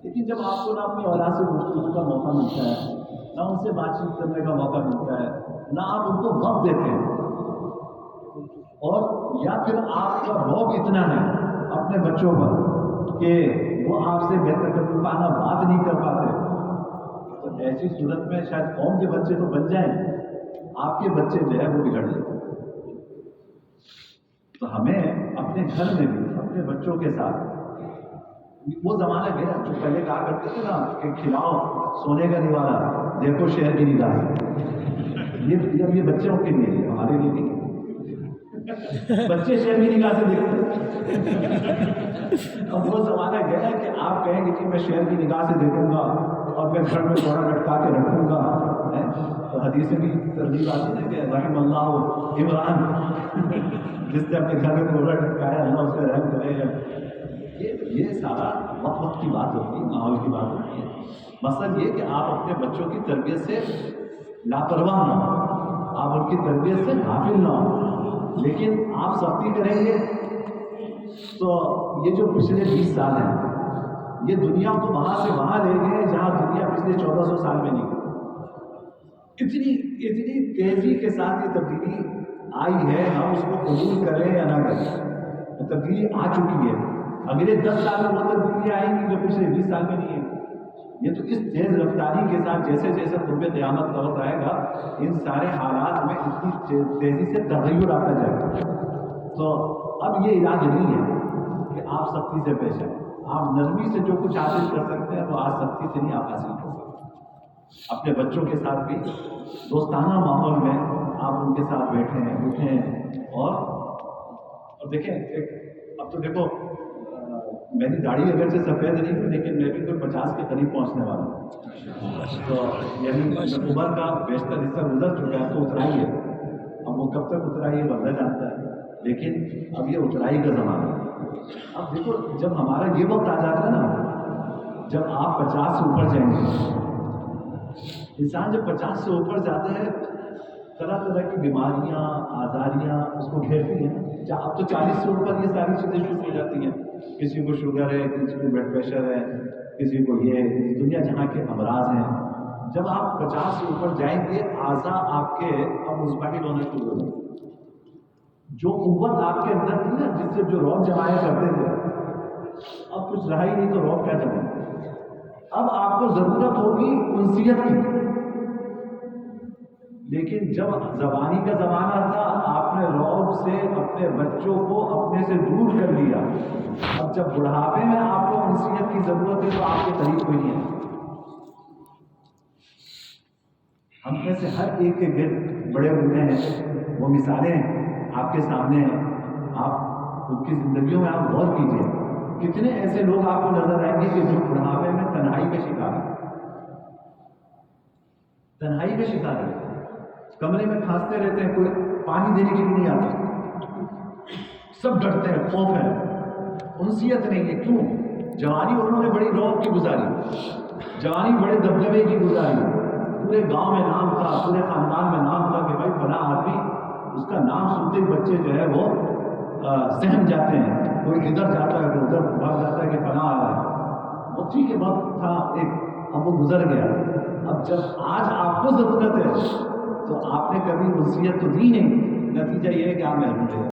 لیکن جب آپ کو نہ اپنی اولاد سے گفتگو کا موقع ملتا ہے، نہ ان سے بات چیت کرنے کا موقع ملتا ہے، نہ آپ ان کو وقت دیتے ہیں، اور یا پھر آپ کا رعب اتنا ہے اپنے بچوں پر کہ وہ آپ سے بہترانہ بات نہیں کر پاتے، تو ایسی صورت میں شاید قوم کے بچے تو بن جائیں، آپ کے بچے جو ہے وہ بگڑ جاتے ہیں۔ تو ہمیں اپنے گھر میں بھی اپنے بچوں کے ساتھ، وہ زمانہ گیا جو پہلے کہا کرتے تھے نا کہ کھلاؤ سونے کا نوالا، دیکھو شہر کی نگاہ سے، یہ بچوں کے لیے، ہمارے لیے نہیں۔ بچے شہر کی نگاہ سے دیکھتے ہیں۔ اب وہ زمانہ گیا ہے کہ آپ کہیں گے کہ میں شہر کی نگاہ سے دیکھوں گا اور میں گھر میں تھوڑا لٹکا کے رکھوں گا، تو حدیث میں بھی ترغیب آتی ہے کہ رحم اللہ عمران، جس نے اپنے گھر میں کوڑا لٹکایا اللہ اس کا رحم کرے گا۔ یہ سارا وقت کی بات ہوتی ہے، ماحول کی بات ہوتی ہے۔ مقصد یہ کہ آپ اپنے بچوں کی تربیت سے لاپرواہ نہ ہوں، آپ ان کی تربیت سے غافل نہ ہوں، لیکن آپ سختی کریں گے تو یہ جو پچھلے 20 سال ہیں یہ دنیا کو وہاں سے وہاں لے گئے جہاں دنیا پچھلے 1400 سال میں نہیں گئی۔ اتنی تیزی کے ساتھ یہ تبدیلی آئی ہے، ہم اس کو قبول کریں یا نہ کریں، تبدیلی آ چکی ہے۔ اگلے 10 سال میں وہ تبدیلیاں آئیں گی جو پچھلے 20 سال میں نہیں ہے۔ یہ تو اس تیز رفتاری کے ساتھ جیسے جیسے قرب قیامت کا وقت آئے گا، ان سارے حالات میں اتنی تیزی سے تغیر آتا جائے گا۔ تو اب یہ علاج نہیں ہے کہ آپ سختی سے پیش آئیں، آپ نرمی سے جو کچھ حاصل کر سکتے ہیں تو آج سختی سے نہیں آپ حاصل کر سکتے۔ اپنے بچوں کے ساتھ بھی دوستانہ ماحول میں آپ ان کے ساتھ بیٹھیں اٹھیں، اور دیکھیں اب تو دیکھو میری داڑھی اگرچہ سفید نہیں ہے لیکن میں بھی کوئی 50 کے قریب پہنچنے والا ہوں، تو یعنی عمر کا بیشتر حصہ گزر چکا ہے، تو اترائی ہے۔ اب وہ کب تک اترائی ہے اللہ جانتا ہے، لیکن اب یہ اترائی کا زمانہ ہے۔ اب دیکھو جب ہمارا یہ وقت آ جاتا ہے نا، جب آپ 50 سے اوپر جائیں گے، انسان جب 50 سے اوپر جاتا ہے طرح طرح کی بیماریاں آزاریاں اس کو گھیرتی ہیں۔ اب تو 40 سے اوپر یہ ساری چیزیں شروع ہو جاتی ہیں، کسی کو شوگر ہے، کسی کو بلڈ پریشر ہے، کسی کو یہ دنیا جہاں کے امراض ہیں۔ جب آپ 50 سے اوپر جائیں گے اعضاء آپ کے اب مزمحل ہونا شروع ہو جائیں گے۔ جو قوت آپ کے اندر تھی نا، جس سے جو روب جمایا کرتے تھے، اب کچھ رہا ہی نہیں تو روب کیا جمائیں۔ اب آپ کو ضرورت ہوگی انسیت کی، لیکن جب زبانی کا زمانہ تھا آپ نے روب سے اپنے بچوں کو اپنے سے دور کر دیا۔ اب جب بڑھاپے میں آپ کو انسیت کی ضرورت ہے تو آپ کے قریب کوئی نہیں ہے۔ ہم میں سے ہر ایک کے گرد بڑے بوڑھے ہیں، وہ مثالیں آپ کے سامنے ہیں، آپ ان کی زندگیوں میں آپ غور کیجیے، کتنے ایسے لوگ آپ کو نظر آئیں گے کہ جو بڑھاپے میں تنہائی کا شکار ہے، تنہائی کا شکار ہے، کمرے میں کھانستے رہتے ہیں، کوئی پانی دینے کے لیے نہیں آتا، سب ڈرتے ہیں، خوف ہے، انسیت نہیں ہے۔ کیوں؟ جوانی انہوں نے بڑی روب کی گزاری، جوانی بڑے دبدبے کی گزاری، پورے گاؤں میں نام تھا، پورے خاندان میں نام تھا کہ بھائی فلاں آدمی، اس کا نام سنتے ہی بچے جو ہے وہ سہم جاتے ہیں، کوئی ادھر جاتا ہے کوئی ادھر بھاگ جاتا ہے کہ فلاں آ رہا ہے۔ وہ ٹھیک ہے وقت تھا ایک، اب وہ گزر گیا۔ اب جب آج آپ کو ضرورت ہے تو آپ نے کبھی وصیت تو دی نہیں، نتیجہ یہ ہے کہ آپ محروم رہے۔